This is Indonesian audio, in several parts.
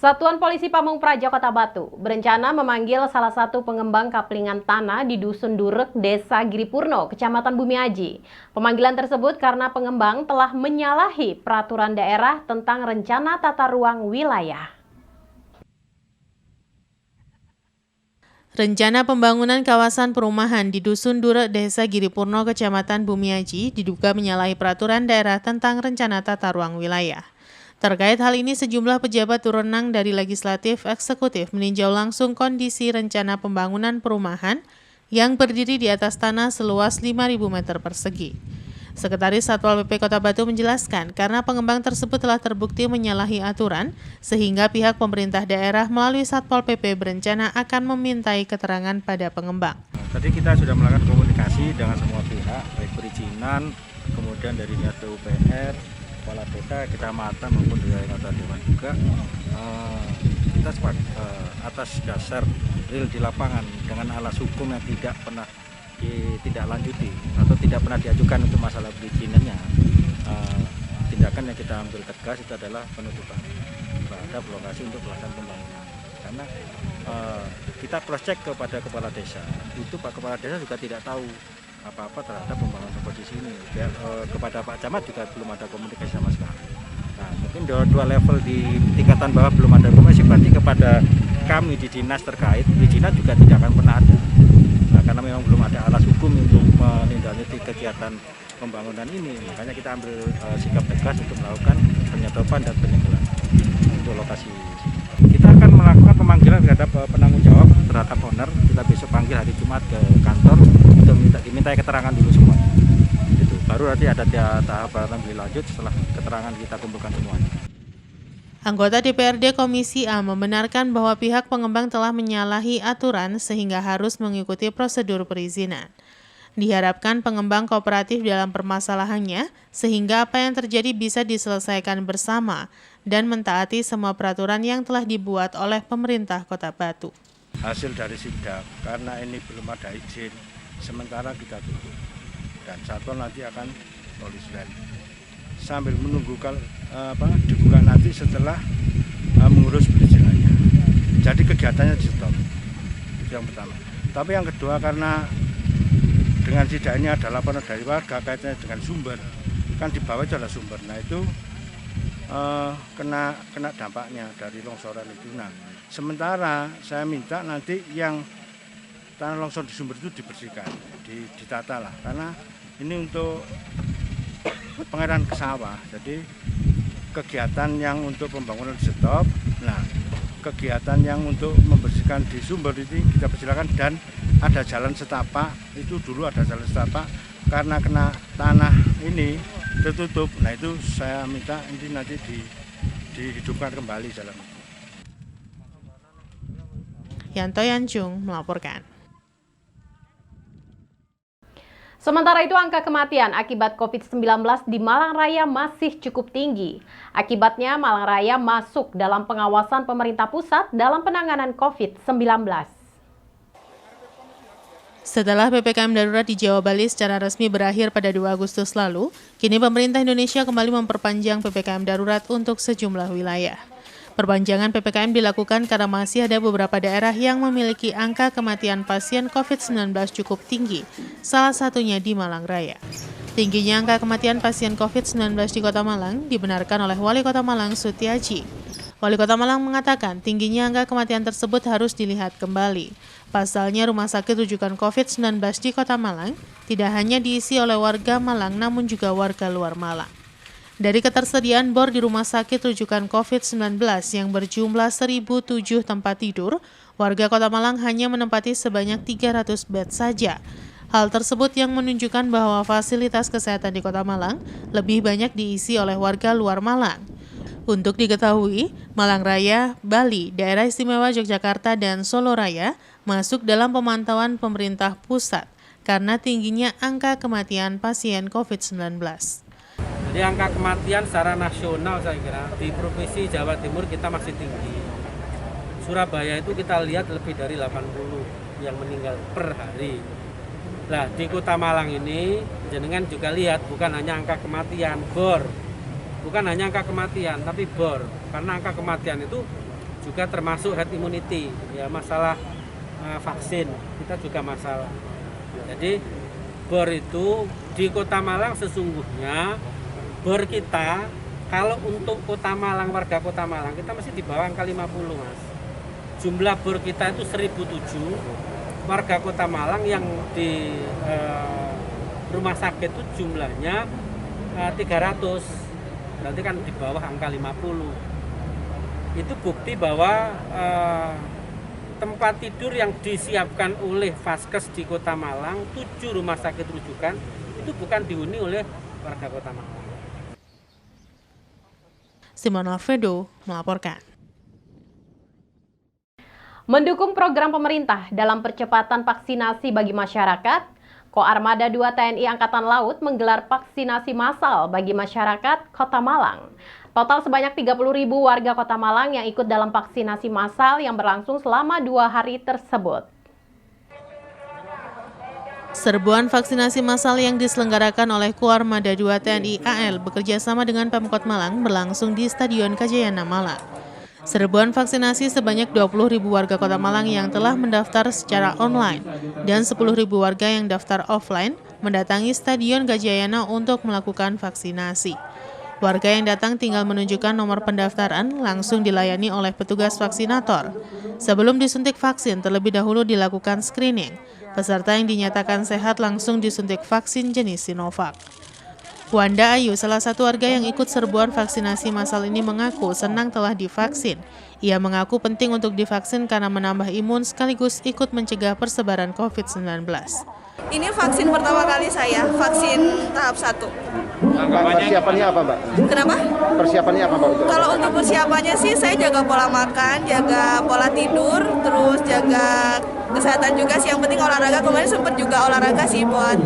Satuan Polisi Pamung Praja Kota Batu berencana memanggil salah satu pengembang kaplingan tanah di Dusun Durek, Desa Giripurno, Kecamatan Bumiaji. Pemanggilan tersebut karena pengembang telah menyalahi peraturan daerah tentang rencana tata ruang wilayah. Rencana pembangunan kawasan perumahan di Dusun Durek, Desa Giripurno, Kecamatan Bumiaji diduga menyalahi peraturan daerah tentang rencana tata ruang wilayah. Terkait hal ini, sejumlah pejabat wewenang dari legislatif eksekutif meninjau langsung kondisi rencana pembangunan perumahan yang berdiri di atas tanah seluas 5.000 meter persegi. Sekretaris Satpol PP Kota Batu menjelaskan karena pengembang tersebut telah terbukti menyalahi aturan, sehingga pihak pemerintah daerah melalui Satpol PP berencana akan memintai keterangan pada pengembang. Tadi kita sudah melakukan komunikasi dengan semua pihak, baik perizinan, kemudian dari dinas PUPR, kepala desa, kecamatan maupun dari anggota dewan juga. Kita atas dasar real di lapangan dengan alas hukum yang tidak pernah ditindaklanjuti atau tidak pernah diajukan untuk masalah perizinannya, tindakan yang kita ambil tegas itu adalah penutupan terhadap lokasi untuk pelaksanaan pembangunan. Karena kita cross check kepada kepala desa, itu Pak Kepala Desa juga tidak tahu apa-apa terhadap pembangunan seperti sini. Kepada Pak Camat juga belum ada komunikasi sama sekali. Nah, mungkin dua level di tingkatan bawah belum ada komunikasi, berarti kepada kami di dinas terkait perizinan juga tidak akan pernah ada. Nah, karena memang belum ada alas hukum untuk menindaklanjuti kegiatan pembangunan ini, makanya kita ambil sikap tegas untuk melakukan penyetopan dan penyegelan untuk lokasi. Kita akan melakukan pemanggilan terhadap penanggung jawab terhadap owner. Kita besok panggil hari Jumat ke kantor untuk dimintai keterangan dulu semua. Gitu. Baru nanti ada tahapan lebih lanjut setelah keterangan kita kumpulkan semuanya. Anggota DPRD Komisi A membenarkan bahwa pihak pengembang telah menyalahi aturan sehingga harus mengikuti prosedur perizinan. Diharapkan pengembang kooperatif dalam permasalahannya sehingga apa yang terjadi bisa diselesaikan bersama dan mentaati semua peraturan yang telah dibuat oleh pemerintah Kota Batu. Hasil dari sidak, karena ini belum ada izin, sementara kita tutup. Dan Satpol nanti akan polis land. Sambil menunggu dibuka nanti setelah mengurus perizinannya. Jadi kegiatannya di stop. Itu yang pertama. Tapi yang kedua, karena dengan sidak ini ada laporan dari warga kaitannya dengan sumber, kan di bawah itu ada sumber. Nah itu kena dampaknya dari longsoran itu. Nah, sementara saya minta nanti yang tanah longsor di sumber itu dibersihkan, ditata lah, karena ini untuk pengairan ke sawah. Jadi kegiatan yang untuk pembangunan di stop. Nah, kegiatan yang untuk membersihkan di sumber ini kita persilakan, dan ada jalan setapak, itu dulu ada jalan setapak karena kena tanah ini tertutup. Nah itu saya minta ini nanti dihidupkan kembali jalan. Yanto Yanjung melaporkan. Sementara itu, angka kematian akibat COVID-19 di Malang Raya masih cukup tinggi. Akibatnya, Malang Raya masuk dalam pengawasan pemerintah pusat dalam penanganan COVID-19. Setelah PPKM darurat di Jawa Bali secara resmi berakhir pada 2 Agustus lalu, kini pemerintah Indonesia kembali memperpanjang PPKM darurat untuk sejumlah wilayah. Perpanjangan PPKM dilakukan karena masih ada beberapa daerah yang memiliki angka kematian pasien COVID-19 cukup tinggi, salah satunya di Malang Raya. Tingginya angka kematian pasien COVID-19 di Kota Malang dibenarkan oleh Wali Kota Malang Sutiaji. Wali Kota Malang mengatakan tingginya angka kematian tersebut harus dilihat kembali. Pasalnya rumah sakit rujukan COVID-19 di Kota Malang tidak hanya diisi oleh warga Malang namun juga warga luar Malang. Dari ketersediaan bor di rumah sakit rujukan COVID-19 yang berjumlah 1.007 tempat tidur, warga Kota Malang hanya menempati sebanyak 300 bed saja. Hal tersebut yang menunjukkan bahwa fasilitas kesehatan di Kota Malang lebih banyak diisi oleh warga luar Malang. Untuk diketahui, Malang Raya, Bali, Daerah Istimewa Yogyakarta, dan Solo Raya masuk dalam pemantauan pemerintah pusat karena tingginya angka kematian pasien COVID-19. Jadi angka kematian secara nasional saya kira di Provinsi Jawa Timur kita masih tinggi. Surabaya itu kita lihat lebih dari 80 yang meninggal per hari. Nah, di Kota Malang ini jenengan juga lihat bukan hanya angka kematian, bor. Bukan hanya angka kematian, tapi bor. Karena angka kematian itu juga termasuk herd immunity, ya masalah vaksin kita juga masalah. Jadi bor itu di Kota Malang sesungguhnya bor kita kalau untuk Kota Malang, warga Kota Malang kita masih di bawah angka 50 Mas. Jumlah bor kita itu 1007, warga Kota Malang yang di rumah sakit itu jumlahnya 300, berarti kan di bawah angka 50. Itu bukti bahwa tempat tidur yang disiapkan oleh Vaskes di Kota Malang, 7 rumah sakit rujukan, itu bukan dihuni oleh warga Kota Malang. Simon Alfredo melaporkan. Mendukung program pemerintah dalam percepatan vaksinasi bagi masyarakat, Koarmada 2 TNI Angkatan Laut menggelar vaksinasi massal bagi masyarakat Kota Malang. Total sebanyak 30.000 warga Kota Malang yang ikut dalam vaksinasi massal yang berlangsung selama 2 hari tersebut. Serbuan vaksinasi massal yang diselenggarakan oleh Koarmada 2 TNI AL bekerja sama dengan Pemkot Malang berlangsung di Stadion Kajayana Malang. Serbuan vaksinasi sebanyak 20.000 warga Kota Malang yang telah mendaftar secara online dan 10.000 warga yang daftar offline mendatangi Stadion Kajayana untuk melakukan vaksinasi. Warga yang datang tinggal menunjukkan nomor pendaftaran langsung dilayani oleh petugas vaksinator. Sebelum disuntik vaksin, terlebih dahulu dilakukan screening. Peserta yang dinyatakan sehat langsung disuntik vaksin jenis Sinovac. Wanda Ayu, salah satu warga yang ikut serbuan vaksinasi massal ini mengaku senang telah divaksin. Ia mengaku penting untuk divaksin karena menambah imun sekaligus ikut mencegah persebaran COVID-19. Ini vaksin pertama kali saya, vaksin tahap 1. Persiapannya apa, Mbak? Kenapa? Persiapannya apa, Mbak? Kalau untuk persiapannya sih saya jaga pola makan, jaga pola tidur, terus jaga kesehatan juga sih. Yang penting olahraga, kemarin sempat juga olahraga sih buat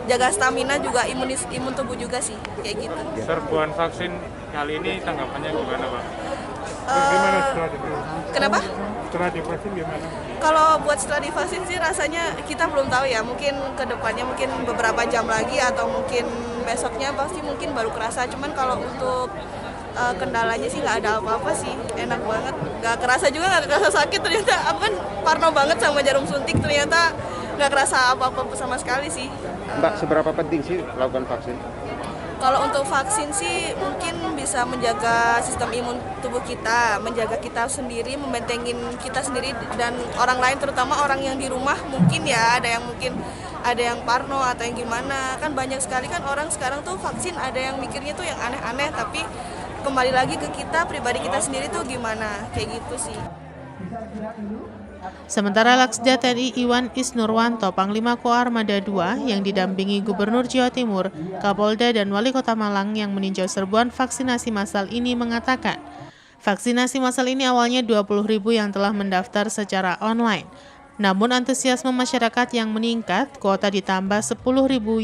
jaga stamina juga, imun tubuh juga sih, kayak gitu. Serbuan vaksin kali ini tanggapannya gimana, Pak? Gimana setelah divaksin? Kenapa? Setelah divaksin gimana? Kalau buat setelah divaksin sih rasanya kita belum tahu ya, mungkin kedepannya mungkin beberapa jam lagi atau mungkin besoknya pasti mungkin baru kerasa. Cuman kalau untuk kendalanya sih nggak ada apa-apa sih, enak banget, nggak kerasa juga, nggak kerasa sakit. Ternyata aku kan parno banget sama jarum suntik, ternyata nggak kerasa apa-apa sama sekali sih. Mbak, seberapa penting sih melakukan vaksin? Kalau untuk vaksin sih mungkin bisa menjaga sistem imun tubuh kita, menjaga kita sendiri, membentengin kita sendiri dan orang lain, terutama orang yang di rumah. Mungkin ya ada yang parno atau yang gimana, kan banyak sekali kan orang sekarang tuh vaksin ada yang mikirnya tuh yang aneh-aneh, tapi kembali lagi ke kita pribadi kita sendiri tuh gimana, kayak gitu sih. Sementara Laksda TNI Iwan Isnurwanto, Panglima Koarmada 2 yang didampingi Gubernur Jawa Timur, Kapolda dan Wali Kota Malang yang meninjau serbuan vaksinasi massal ini mengatakan, vaksinasi massal ini awalnya 20.000 yang telah mendaftar secara online. Namun antusiasme masyarakat yang meningkat, kuota ditambah 10.000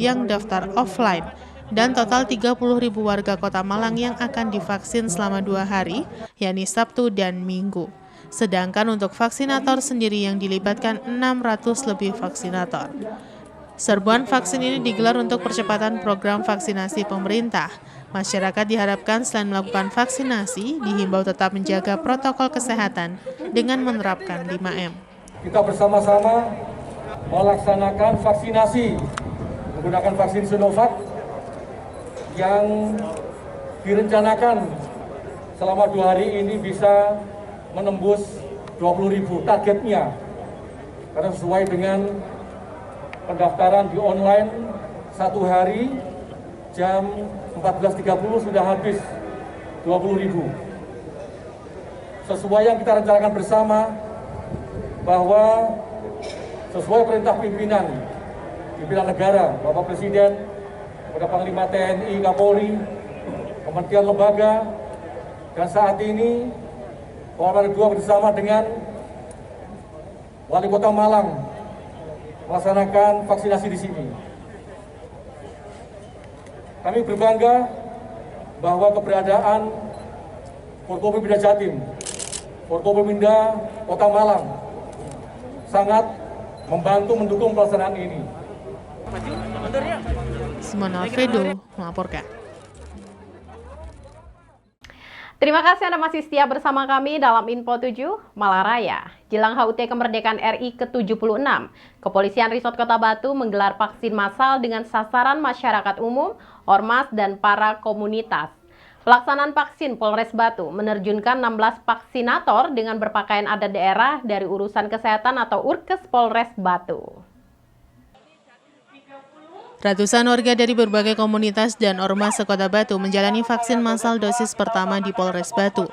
yang daftar offline. Dan total 30.000 warga Kota Malang yang akan divaksin selama 2 hari, yakni Sabtu dan Minggu. Sedangkan untuk vaksinator sendiri yang dilibatkan 600 lebih vaksinator. Serbuan vaksin ini digelar untuk percepatan program vaksinasi pemerintah. Masyarakat diharapkan selain melakukan vaksinasi, dihimbau tetap menjaga protokol kesehatan dengan menerapkan 5M. Kita bersama-sama melaksanakan vaksinasi menggunakan vaksin Sinovac yang direncanakan selama 2 hari ini bisa menembus 20.000 targetnya, karena sesuai dengan pendaftaran di online 1 hari jam 14.30 sudah habis 20.000. Sesuai yang kita rencanakan bersama, bahwa sesuai perintah pimpinan negara, Bapak Presiden, kepada Panglima TNI, Kapolri, Kementerian Lembaga, dan saat ini Koarmada 2 bersama dengan Wali Kota Malang melaksanakan vaksinasi di sini. Kami berbangga bahwa keberadaan Forkopimda Jatim, Forkopimda Kota Malang sangat membantu mendukung pelaksanaan ini. Simon Alfredo melaporkan. Terima kasih Anda masih setia bersama kami dalam Info 7 Malaraya. Jelang HUT kemerdekaan RI ke-76, Kepolisian Resort Kota Batu menggelar vaksin massal dengan sasaran masyarakat umum, ormas, dan para komunitas. Pelaksanaan vaksin Polres Batu menerjunkan 16 vaksinator dengan berpakaian adat daerah dari urusan kesehatan atau Urkes Polres Batu. Ratusan warga dari berbagai komunitas dan ormas sekota Batu menjalani vaksin massal dosis pertama di Polres Batu.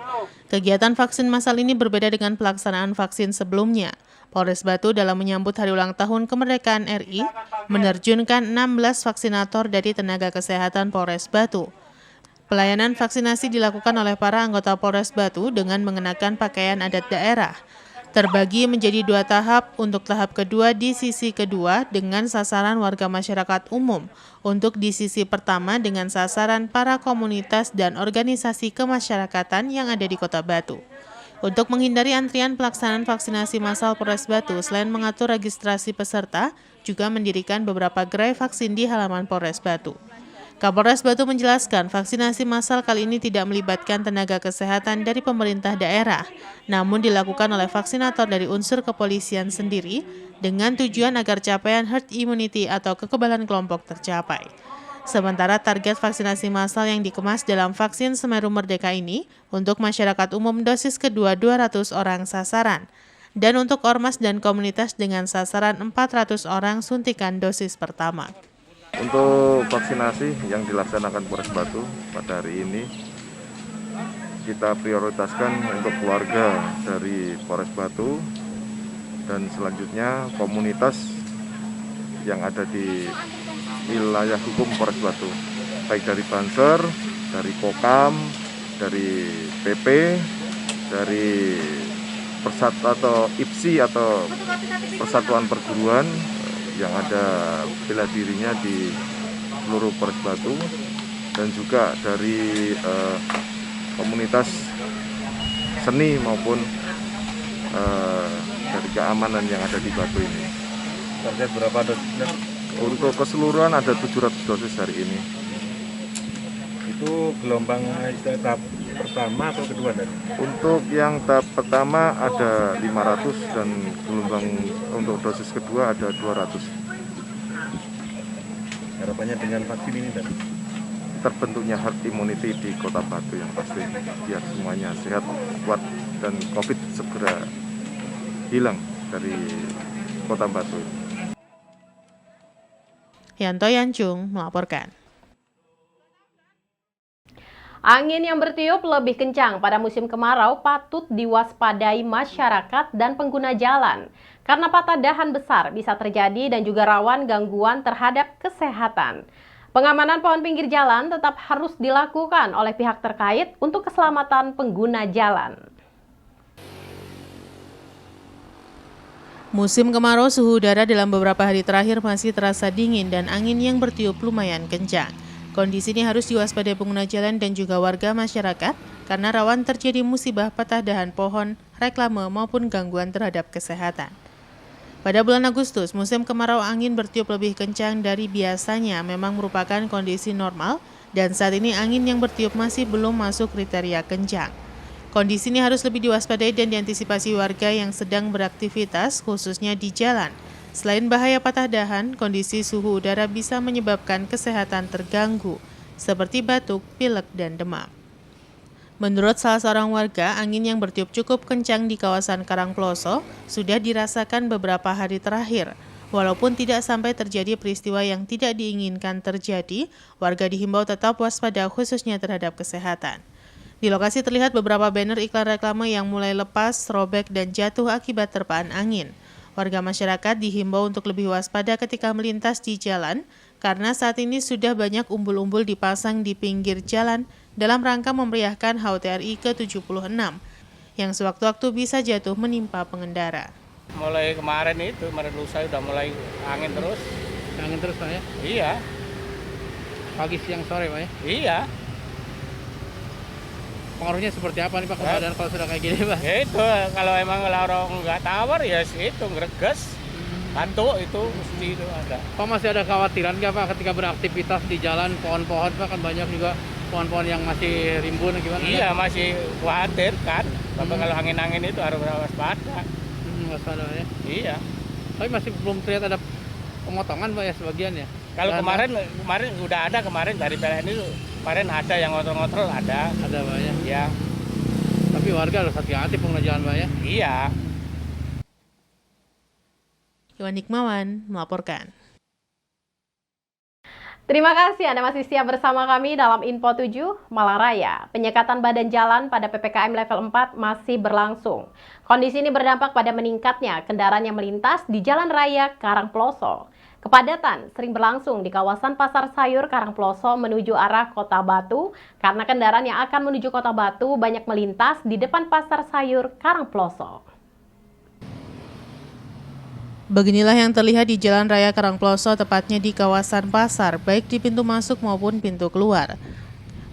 Kegiatan vaksin massal ini berbeda dengan pelaksanaan vaksin sebelumnya. Polres Batu dalam menyambut hari ulang tahun kemerdekaan RI menerjunkan 16 vaksinator dari tenaga kesehatan Polres Batu. Pelayanan vaksinasi dilakukan oleh para anggota Polres Batu dengan mengenakan pakaian adat daerah. Terbagi menjadi 2 tahap, untuk tahap kedua di sisi kedua dengan sasaran warga masyarakat umum, untuk di sisi pertama dengan sasaran para komunitas dan organisasi kemasyarakatan yang ada di Kota Batu. Untuk menghindari antrian pelaksanaan vaksinasi massal Polres Batu, selain mengatur registrasi peserta, juga mendirikan beberapa gerai vaksin di halaman Polres Batu. Kapolres Batu menjelaskan vaksinasi massal kali ini tidak melibatkan tenaga kesehatan dari pemerintah daerah, namun dilakukan oleh vaksinator dari unsur kepolisian sendiri dengan tujuan agar capaian herd immunity atau kekebalan kelompok tercapai. Sementara target vaksinasi massal yang dikemas dalam vaksin Semeru Merdeka ini untuk masyarakat umum dosis kedua 200 orang sasaran, dan untuk ormas dan komunitas dengan sasaran 400 orang suntikan dosis pertama. Untuk vaksinasi yang dilaksanakan Polres Batu pada hari ini, kita prioritaskan untuk keluarga dari Polres Batu dan selanjutnya komunitas yang ada di wilayah hukum Polres Batu, baik dari Banser, dari Kokam, dari PP, dari atau IPSI atau Persatuan Perguruan yang ada bela dirinya di seluruh Polres Batu, dan juga dari komunitas seni maupun dari keamanan yang ada di Batu ini. Target berapa dosisnya? Untuk keseluruhan ada 700 dosis hari ini. Itu gelombang tahap pertama atau kedua tadi? Untuk yang tahap pertama ada 500 dan gelombang untuk dosis kedua ada 200. Harapannya dengan vaksin ini tadi? Terbentuknya herd immunity di Kota Batu yang pasti, biar semuanya sehat, kuat, dan COVID segera hilang dari Kota Batu. Yanto Yancung melaporkan. Angin yang bertiup lebih kencang pada musim kemarau patut diwaspadai masyarakat dan pengguna jalan. Karena patah dahan besar bisa terjadi dan juga rawan gangguan terhadap kesehatan. Pengamanan pohon pinggir jalan tetap harus dilakukan oleh pihak terkait untuk keselamatan pengguna jalan. Musim kemarau, suhu udara dalam beberapa hari terakhir masih terasa dingin dan angin yang bertiup lumayan kencang. Kondisi ini harus diwaspadai pengguna jalan dan juga warga masyarakat karena rawan terjadi musibah patah dahan pohon, reklame maupun gangguan terhadap kesehatan. Pada bulan Agustus, musim kemarau angin bertiup lebih kencang dari biasanya memang merupakan kondisi normal dan saat ini angin yang bertiup masih belum masuk kriteria kencang. Kondisi ini harus lebih diwaspadai dan diantisipasi warga yang sedang beraktivitas khususnya di jalan. Selain bahaya patah dahan, kondisi suhu udara bisa menyebabkan kesehatan terganggu, seperti batuk, pilek, dan demam. Menurut salah seorang warga, angin yang bertiup cukup kencang di kawasan Karangploso sudah dirasakan beberapa hari terakhir. Walaupun tidak sampai terjadi peristiwa yang tidak diinginkan terjadi, warga dihimbau tetap waspada khususnya terhadap kesehatan. Di lokasi terlihat beberapa banner iklan reklame yang mulai lepas, robek, dan jatuh akibat terpaan angin. Warga masyarakat dihimbau untuk lebih waspada ketika melintas di jalan, karena saat ini sudah banyak umbul-umbul dipasang di pinggir jalan dalam rangka memeriahkan HUT RI ke-76, yang sewaktu-waktu bisa jatuh menimpa pengendara. Mulai kemarin lusa udah mulai angin terus. Angin terus Pak ya? Iya. Pagi, siang, sore Pak ya? Iya. Pengaruhnya seperti apa nih Pak keadaan kalau sudah kayak gini Pak? Ya itu, kalau emang orang nggak tawar ya itu ngereges, kantuk itu mesti itu ada. Pak masih ada khawatiran nggak Pak ketika beraktivitas di jalan pohon-pohon Pak kan banyak juga pohon-pohon yang masih rimbun gimana? Iya, masih khawatir kan. Tapi kalau angin-angin itu harus waspada. Waspada ya. Iya. Tapi masih belum terlihat ada pemotongan Pak ya sebagian ya? Kalau kemarin udah ada kemarin dari PLN itu. Kemarin ada yang ngotrol-ngotrol ada. Ada Pak ya? Iya. Tapi warga harus hati-hati pengguna jalan Pak ya? Iya. Iwan Hikmawan melaporkan. Terima kasih Anda masih setia bersama kami dalam Info 7 Malang Raya. Penyekatan badan jalan pada PPKM level 4 masih berlangsung. Kondisi ini berdampak pada meningkatnya kendaraan yang melintas di Jalan Raya Karangploso. Kepadatan sering berlangsung di kawasan Pasar Sayur Karangploso menuju arah Kota Batu karena kendaraan yang akan menuju Kota Batu banyak melintas di depan Pasar Sayur Karangploso. Beginilah yang terlihat di Jalan Raya Karangploso, tepatnya di kawasan pasar, baik di pintu masuk maupun pintu keluar.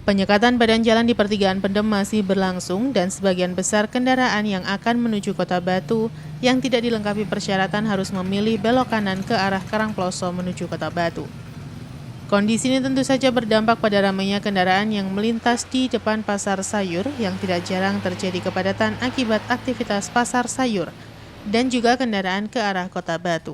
Penyekatan badan jalan di pertigaan Pendem masih berlangsung dan sebagian besar kendaraan yang akan menuju Kota Batu yang tidak dilengkapi persyaratan harus memilih belok kanan ke arah Karangploso menuju Kota Batu. Kondisi ini tentu saja berdampak pada ramainya kendaraan yang melintas di depan Pasar Sayur yang tidak jarang terjadi kepadatan akibat aktivitas Pasar Sayur dan juga kendaraan ke arah Kota Batu.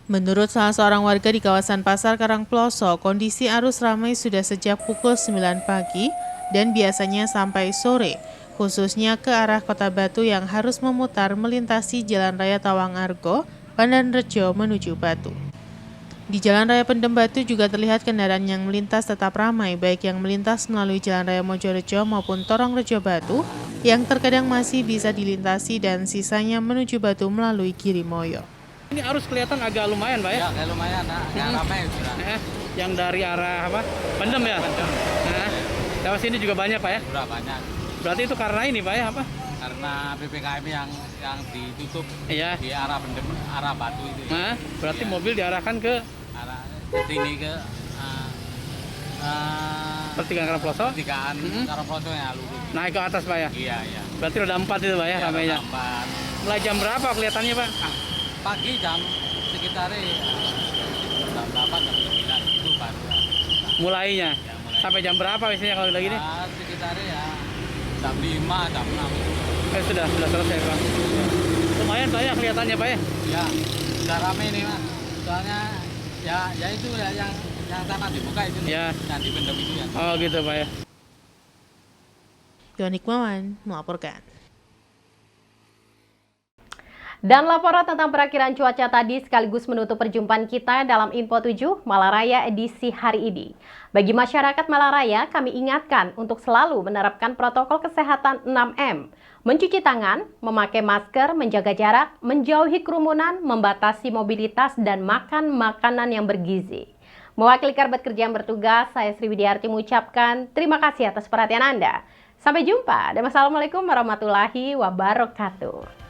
Menurut salah seorang warga di kawasan Pasar Karangploso, kondisi arus ramai sudah sejak pukul 9 pagi dan biasanya sampai sore, khususnya ke arah Kota Batu yang harus memutar melintasi Jalan Raya Tawang Argo, Pandanrejo menuju Batu. Di Jalan Raya Pendem Batu juga terlihat kendaraan yang melintas tetap ramai, baik yang melintas melalui Jalan Raya Mojorejo maupun Torongrejo Batu, yang terkadang masih bisa dilintasi dan sisanya menuju Batu melalui Girimoyo. Ini arus kelihatan agak lumayan Pak ya? Ya, kayak lumayan, agak ramai sudah. Yang dari arah apa? Pendem ya? Pendem. Nah, lewat sini juga banyak Pak ya? Sudah banyak. Berarti itu karena ini Pak ya apa? Karena PPKM yang ditutup Iya. di arah Pendem, arah Batu itu. Nah, berarti mobil diarahkan ke Arah sini ke pertigaan Karangploso? pertigaan Karangploso yang lurus. Naik ke atas Pak ya? Iya, iya. Berarti roda 4 itu Pak ya, ramainya? Lambat. Mulai jam berapa kelihatannya Pak? Pagi jam sekitar jam 8 jam 9 itu baru. Mulainya? Ya, mulai. Sampai jam berapa biasanya kalau lagi ini? Sekitar ya jam 5, jam 6. Sudah selesai Pak. Lumayan Pak ya kelihatannya Pak ya? Ya, sudah ramai nih Mas. Soalnya ya itu ya yang sana dibuka itu Ya. yang di Pendem itu ya. Oh gitu Pak ya. Iwan Hikmawan melaporkan. Dan laporan tentang perakiraan cuaca tadi sekaligus menutup perjumpaan kita dalam Info 7 Malang Raya edisi hari ini. Bagi masyarakat Malang Raya, kami ingatkan untuk selalu menerapkan protokol kesehatan 6M. Mencuci tangan, memakai masker, menjaga jarak, menjauhi kerumunan, membatasi mobilitas, dan makan makanan yang bergizi. Mewakili kerabat kerja yang bertugas, saya Sri Widiarti mengucapkan terima kasih atas perhatian Anda. Sampai jumpa dan wassalamualaikum warahmatullahi wabarakatuh.